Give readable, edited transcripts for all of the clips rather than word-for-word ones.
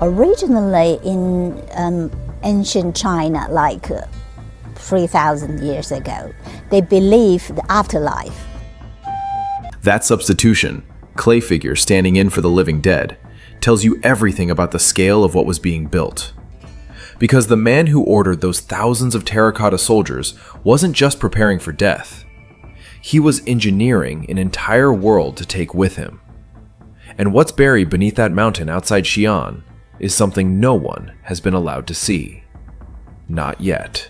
Originally in ancient China, like 3,000 years ago, they believed the afterlife. That substitution, clay figure standing in for the living dead, tells you everything about the scale of what was being built. Because the man who ordered those thousands of terracotta soldiers wasn't just preparing for death. He was engineering an entire world to take with him. And what's buried beneath that mountain outside Xi'an is something no one has been allowed to see. Not yet.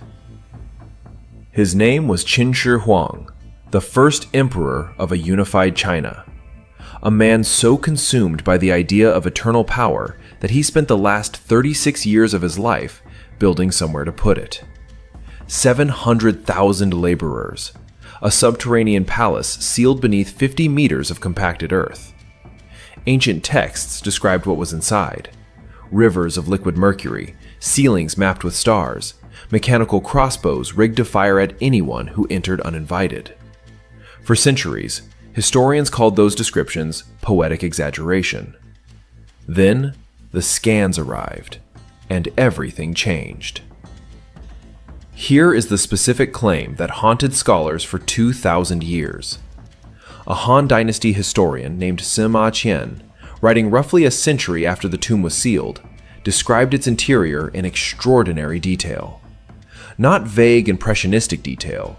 His name was Qin Shi Huang, the first emperor of a unified China. A man so consumed by the idea of eternal power that he spent the last 36 years of his life building somewhere to put it. 700,000 laborers, a subterranean palace sealed beneath 50 meters of compacted earth. Ancient texts described what was inside. Rivers of liquid mercury, ceilings mapped with stars, mechanical crossbows rigged to fire at anyone who entered uninvited. For centuries, historians called those descriptions poetic exaggeration. Then, the scans arrived, and everything changed. Here is the specific claim that haunted scholars for 2,000 years. A Han Dynasty historian named Sima, writing roughly a century after the tomb was sealed, described its interior in extraordinary detail. Not vague impressionistic detail,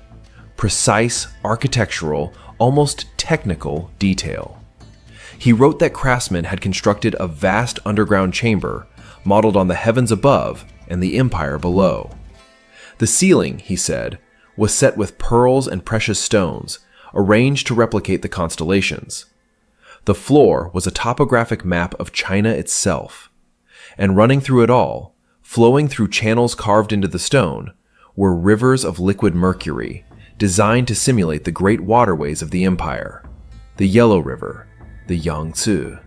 precise, architectural, almost technical detail. He wrote that craftsmen had constructed a vast underground chamber modeled on the heavens above and the empire below. The ceiling, he said, was set with pearls and precious stones, arranged to replicate the constellations. The floor was a topographic map of China itself, and running through it all, flowing through channels carved into the stone, were rivers of liquid mercury, designed to simulate the great waterways of the empire, the Yellow River, the Yangtze.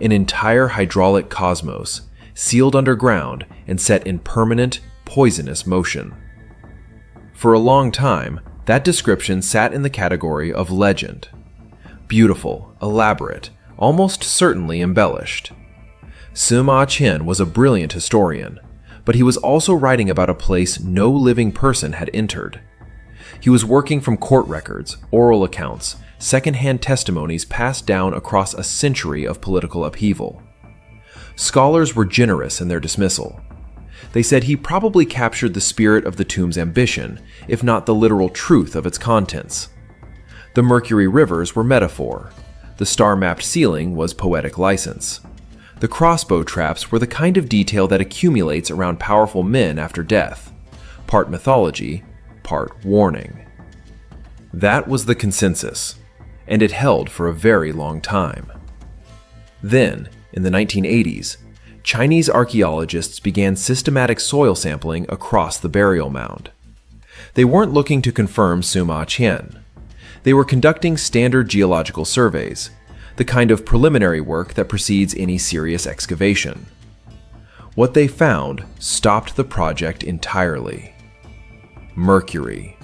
An entire hydraulic cosmos, sealed underground and set in permanent, poisonous motion. For a long time, that description sat in the category of legend. Beautiful, elaborate, almost certainly embellished. Sima was a brilliant historian, but he was also writing about a place no living person had entered. He was working from court records, oral accounts, second-hand testimonies passed down across a century of political upheaval. Scholars were generous in their dismissal. They said he probably captured the spirit of the tomb's ambition, if not the literal truth of its contents. The mercury rivers were metaphor. The star-mapped ceiling was poetic license. The crossbow traps were the kind of detail that accumulates around powerful men after death. Part mythology, part warning. That was the consensus, and it held for a very long time. Then, in the 1980s, Chinese archaeologists began systematic soil sampling across the burial mound. They weren't looking to confirm Sima. They were conducting standard geological surveys, the kind of preliminary work that precedes any serious excavation. What they found stopped the project entirely. Mercury.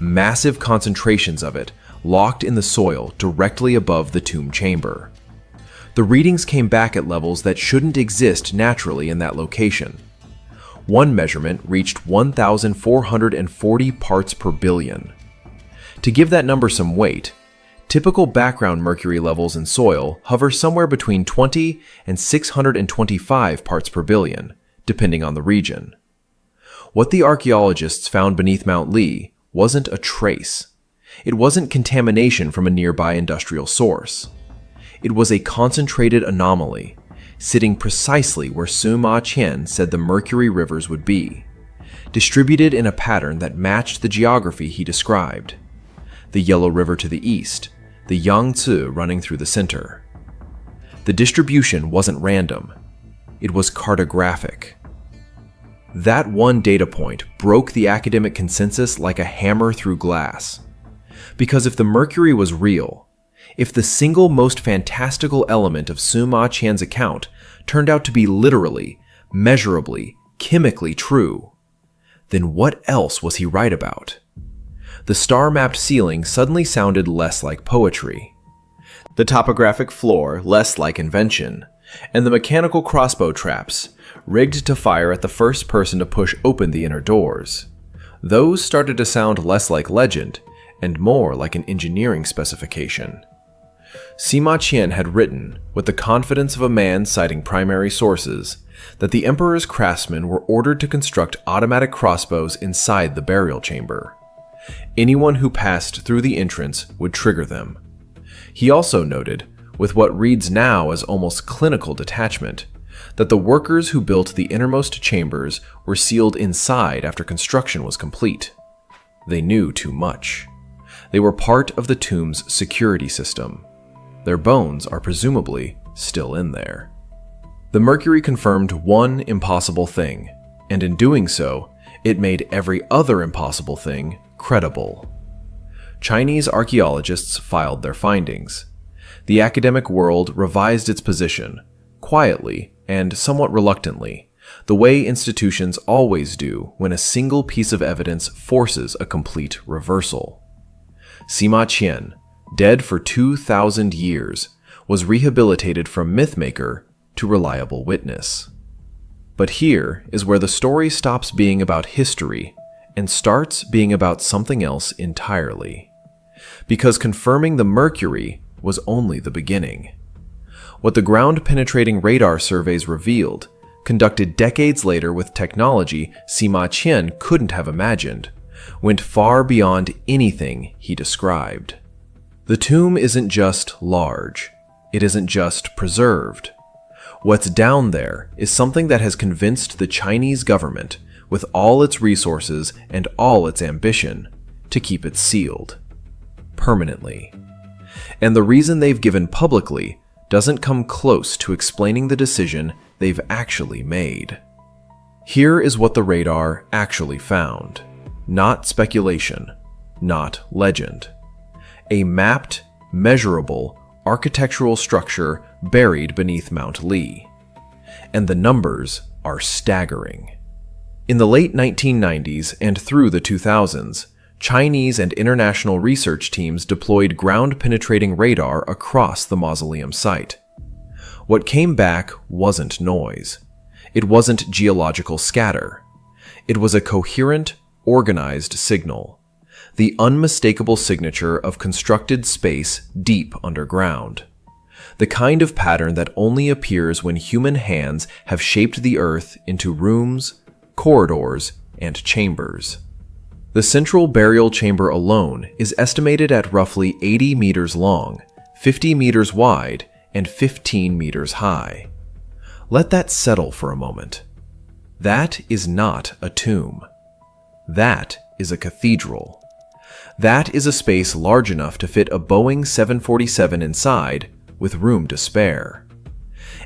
Massive concentrations of it locked in the soil directly above the tomb chamber. The readings came back at levels that shouldn't exist naturally in that location. One measurement reached 1,440 parts per billion. To give that number some weight, typical background mercury levels in soil hover somewhere between 20 and 625 parts per billion, depending on the region. What the archaeologists found beneath Mount Lee wasn't a trace. It wasn't contamination from a nearby industrial source. It was a concentrated anomaly, sitting precisely where Sima said the mercury rivers would be, distributed in a pattern that matched the geography he described. The Yellow River to the east, the Yangtze running through the center. The distribution wasn't random. It was cartographic. That one data point broke the academic consensus like a hammer through glass. Because if the mercury was real, if the single most fantastical element of Sima account turned out to be literally, measurably, chemically true, then what else was he right about? The star-mapped ceiling suddenly sounded less like poetry. The topographic floor less like invention, and the mechanical crossbow traps, rigged to fire at the first person to push open the inner doors. Those started to sound less like legend and more like an engineering specification. Sima Qian had written, with the confidence of a man citing primary sources, that the emperor's craftsmen were ordered to construct automatic crossbows inside the burial chamber. Anyone who passed through the entrance would trigger them. He also noted, with what reads now as almost clinical detachment, that the workers who built the innermost chambers were sealed inside after construction was complete. They knew too much. They were part of the tomb's security system. Their bones are presumably still in there. The Mercury confirmed one impossible thing, and in doing so, it made every other impossible thing credible. Chinese archaeologists filed their findings. The academic world revised its position, quietly and somewhat reluctantly, the way institutions always do when a single piece of evidence forces a complete reversal. Sima Qian, dead for 2,000 years, was rehabilitated from mythmaker to reliable witness. But here is where the story stops being about history and starts being about something else entirely. Because confirming the Mercury was only the beginning. What the ground-penetrating radar surveys revealed, conducted decades later with technology Sima Qian couldn't have imagined, went far beyond anything he described. The tomb isn't just large. It isn't just preserved. What's down there is something that has convinced the Chinese government, with all its resources and all its ambition, to keep it sealed. Permanently. And the reason they've given publicly doesn't come close to explaining the decision they've actually made. Here is what the radar actually found. Not speculation, not legend. A mapped, measurable, architectural structure buried beneath Mount Li. And the numbers are staggering. In the late 1990s and through the 2000s, Chinese and international research teams deployed ground-penetrating radar across the mausoleum site. What came back wasn't noise. It wasn't geological scatter. It was a coherent, organized signal. The unmistakable signature of constructed space deep underground. The kind of pattern that only appears when human hands have shaped the earth into rooms, corridors, and chambers. The central burial chamber alone is estimated at roughly 80 meters long, 50 meters wide, and 15 meters high. Let that settle for a moment. That is not a tomb. That is a cathedral. That is a space large enough to fit a Boeing 747 inside, with room to spare.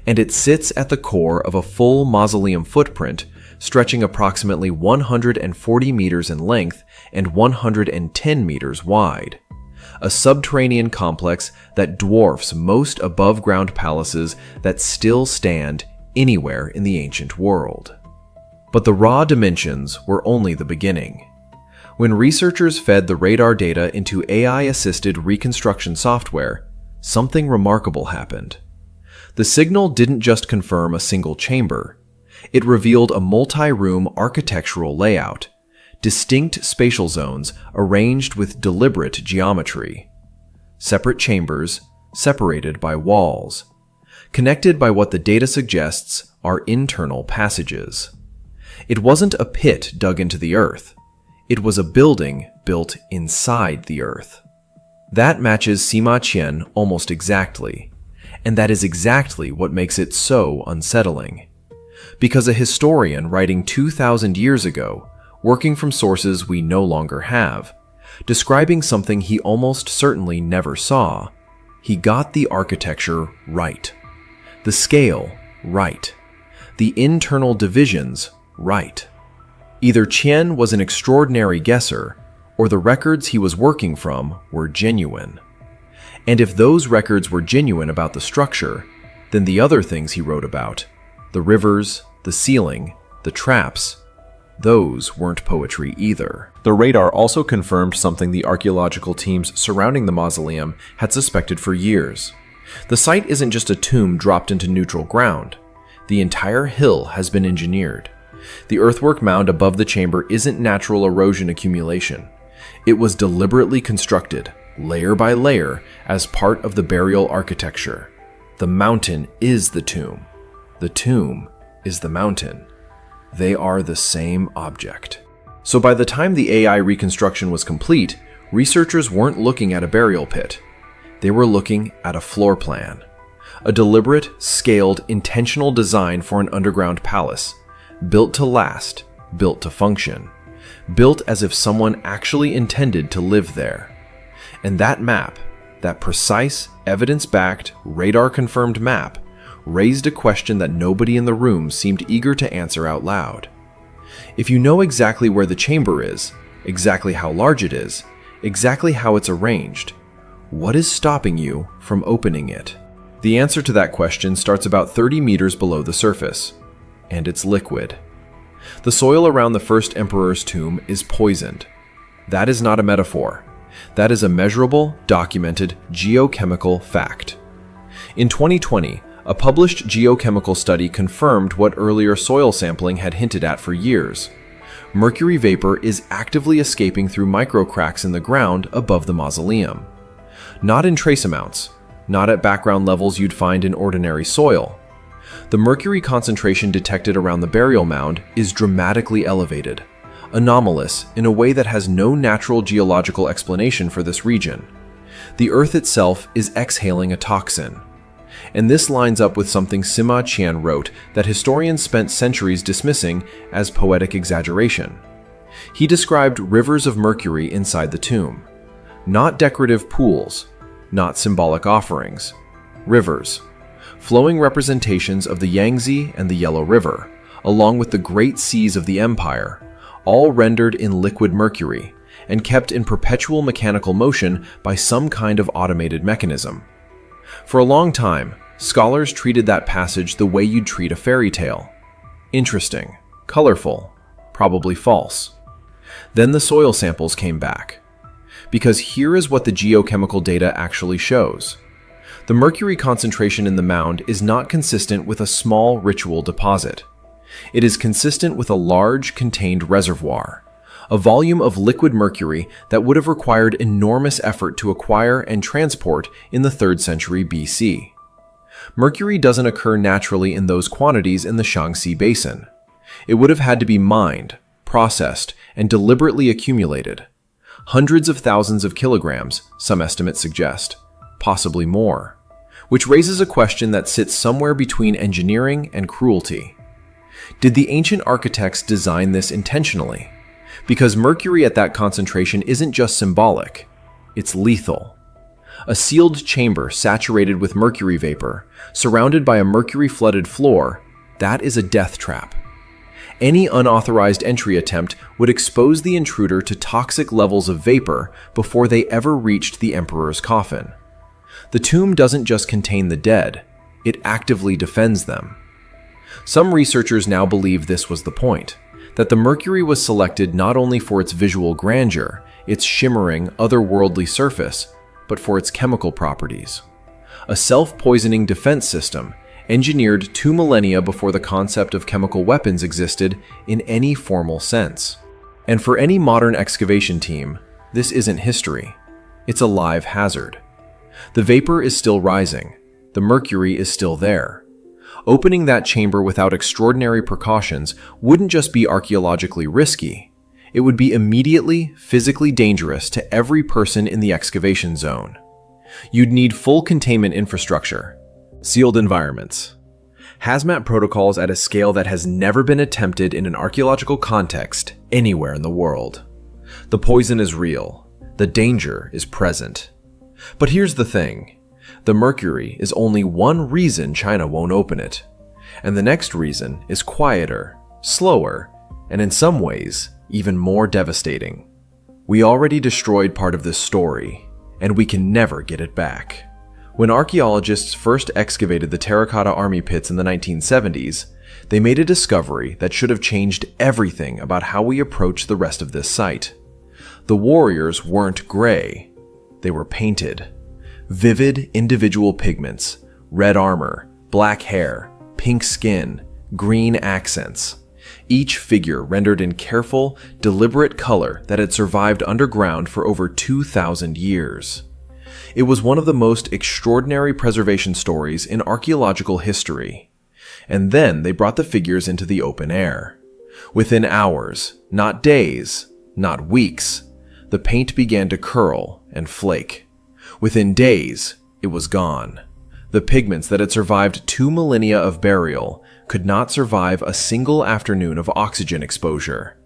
And it sits at the core of a full mausoleum footprint stretching approximately 140 meters in length and 110 meters wide. A subterranean complex that dwarfs most above-ground palaces that still stand anywhere in the ancient world. But the raw dimensions were only the beginning. When researchers fed the radar data into AI-assisted reconstruction software, something remarkable happened. The signal didn't just confirm a single chamber. It revealed a multi-room architectural layout, distinct spatial zones arranged with deliberate geometry. Separate chambers, separated by walls, connected by what the data suggests are internal passages. It wasn't a pit dug into the earth. It was a building built inside the earth. That matches Sima Qian almost exactly, and that is exactly what makes it so unsettling. Because a historian writing 2,000 years ago, working from sources we no longer have, describing something he almost certainly never saw, he got the architecture right, the scale right, the internal divisions right. Either Qian was an extraordinary guesser, or the records he was working from were genuine. And if those records were genuine about the structure, then the other things he wrote about, the rivers, the ceiling, the traps, those weren't poetry either. The radar also confirmed something the archaeological teams surrounding the mausoleum had suspected for years. The site isn't just a tomb dropped into neutral ground. The entire hill has been engineered. The earthwork mound above the chamber isn't natural erosion accumulation. It was deliberately constructed, layer by layer, as part of the burial architecture. The mountain is the tomb. The tomb is the mountain. They are the same object. So by the time the AI reconstruction was complete, researchers weren't looking at a burial pit. They were looking at a floor plan. A deliberate, scaled, intentional design for an underground palace, built to last, built to function, built as if someone actually intended to live there. And that map, that precise, evidence-backed, radar-confirmed map, raised a question that nobody in the room seemed eager to answer out loud. If you know exactly where the chamber is, exactly how large it is, exactly how it's arranged, what is stopping you from opening it? The answer to that question starts about 30 meters below the surface, and it's liquid. The soil around the first emperor's tomb is poisoned. That is not a metaphor. That is a measurable, documented, geochemical fact. In 2020, a published geochemical study confirmed what earlier soil sampling had hinted at for years. Mercury vapor is actively escaping through microcracks in the ground above the mausoleum. Not in trace amounts, not at background levels you'd find in ordinary soil. The mercury concentration detected around the burial mound is dramatically elevated, anomalous in a way that has no natural geological explanation for this region. The Earth itself is exhaling a toxin. And this lines up with something Sima Qian wrote that historians spent centuries dismissing as poetic exaggeration. He described rivers of mercury inside the tomb. Not decorative pools, not symbolic offerings. Rivers. Flowing representations of the Yangtze and the Yellow River, along with the great seas of the empire, all rendered in liquid mercury and kept in perpetual mechanical motion by some kind of automated mechanism. For a long time, scholars treated that passage the way you'd treat a fairy tale. Interesting, colorful, probably false. Then the soil samples came back. Because here is what the geochemical data actually shows. The mercury concentration in the mound is not consistent with a small ritual deposit. It is consistent with a large contained reservoir, a volume of liquid mercury that would have required enormous effort to acquire and transport in the 3rd century BC. Mercury doesn't occur naturally in those quantities in the Shaanxi Basin. It would have had to be mined, processed, and deliberately accumulated. Hundreds of thousands of kilograms, some estimates suggest, possibly more, which raises a question that sits somewhere between engineering and cruelty. Did the ancient architects design this intentionally? Because mercury at that concentration isn't just symbolic, it's lethal. A sealed chamber saturated with mercury vapor, surrounded by a mercury-flooded floor, that is a death trap. Any unauthorized entry attempt would expose the intruder to toxic levels of vapor before they ever reached the emperor's coffin. The tomb doesn't just contain the dead, it actively defends them. Some researchers now believe this was the point, that the mercury was selected not only for its visual grandeur, its shimmering, otherworldly surface, but for its chemical properties. A self-poisoning defense system engineered 2 millennia before the concept of chemical weapons existed in any formal sense. And for any modern excavation team, this isn't history. It's a live hazard. The vapor is still rising. The mercury is still there. Opening that chamber without extraordinary precautions wouldn't just be archaeologically risky. It would be immediately physically dangerous to every person in the excavation zone. You'd need full containment infrastructure, sealed environments, hazmat protocols at a scale that has never been attempted in an archaeological context anywhere in the world. The poison is real. The danger is present. But here's the thing. The mercury is only one reason China won't open it. And the next reason is quieter, slower, and in some ways, even more devastating. We already destroyed part of this story, and we can never get it back. When archaeologists first excavated the terracotta army pits in the 1970s, they made a discovery that should have changed everything about how we approach the rest of this site. The warriors weren't gray. They were painted. Vivid individual pigments, red armor, black hair, pink skin, green accents. Each figure rendered in careful, deliberate color that had survived underground for over 2,000 years. It was one of the most extraordinary preservation stories in archaeological history. And then they brought the figures into the open air. Within hours, not days, not weeks, the paint began to curl and flake. Within days, it was gone. The pigments that had survived 2 millennia of burial could not survive a single afternoon of oxygen exposure.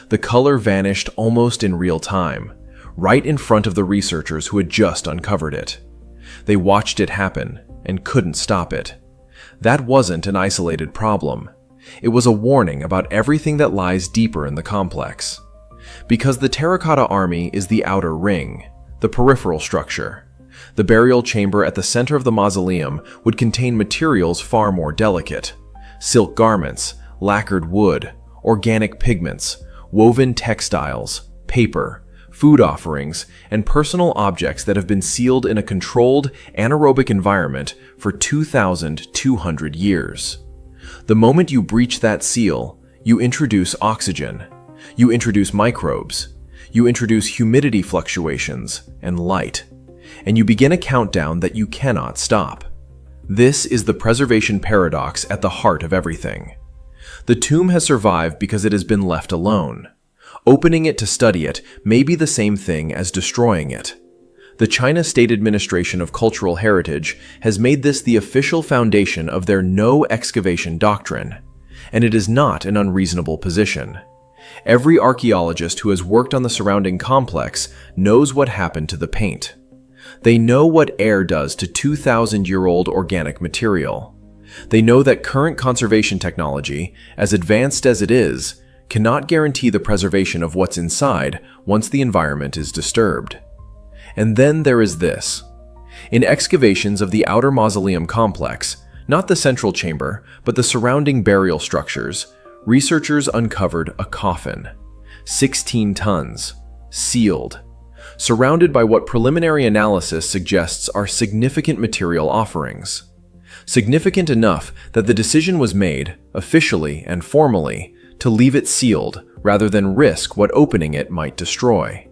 The color vanished almost in real time, right in front of the researchers who had just uncovered it. They watched it happen and couldn't stop it. That wasn't an isolated problem. It was a warning about everything that lies deeper in the complex. Because the terracotta army is the outer ring, the peripheral structure. The burial chamber at the center of the mausoleum would contain materials far more delicate. Silk garments, lacquered wood, organic pigments, woven textiles, paper, food offerings, and personal objects that have been sealed in a controlled, anaerobic environment for 2,200 years. The moment you breach that seal, you introduce oxygen, you introduce microbes, you introduce humidity fluctuations and light, and you begin a countdown that you cannot stop. This is the preservation paradox at the heart of everything. The tomb has survived because it has been left alone. Opening it to study it may be the same thing as destroying it. The China State Administration of Cultural Heritage has made this the official foundation of their no excavation doctrine, and it is not an unreasonable position. Every archaeologist who has worked on the surrounding complex knows what happened to the paint. They know what air does to 2,000-year-old organic material. They know that current conservation technology, as advanced as it is, cannot guarantee the preservation of what's inside once the environment is disturbed. And then there is this. In excavations of the outer mausoleum complex, not the central chamber, but the surrounding burial structures, researchers uncovered a coffin, 16 tons, sealed, surrounded by what preliminary analysis suggests are significant material offerings. Significant enough that the decision was made, officially and formally, to leave it sealed rather than risk what opening it might destroy.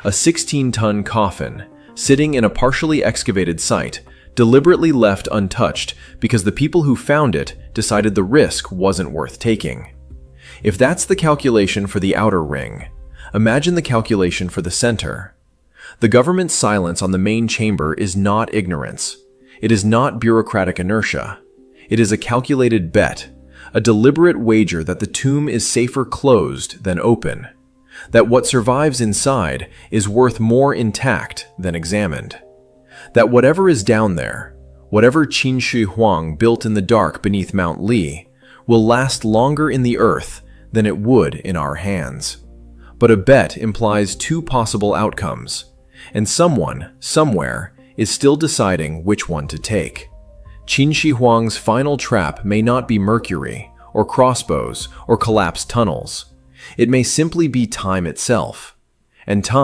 A 16-ton coffin, sitting in a partially excavated site, deliberately left untouched because the people who found it decided the risk wasn't worth taking. If that's the calculation for the outer ring, imagine the calculation for the center. The government's silence on the main chamber is not ignorance. It is not bureaucratic inertia. It is a calculated bet, a deliberate wager that the tomb is safer closed than open, that what survives inside is worth more intact than examined, that whatever is down there, whatever Qin Shi Huang built in the dark beneath Mount Li, will last longer in the earth than it would in our hands. But a bet implies 2 possible outcomes, and someone, somewhere, is still deciding which one to take. Qin Shi Huang's final trap may not be mercury, or crossbows, or collapsed tunnels. It may simply be time itself. And time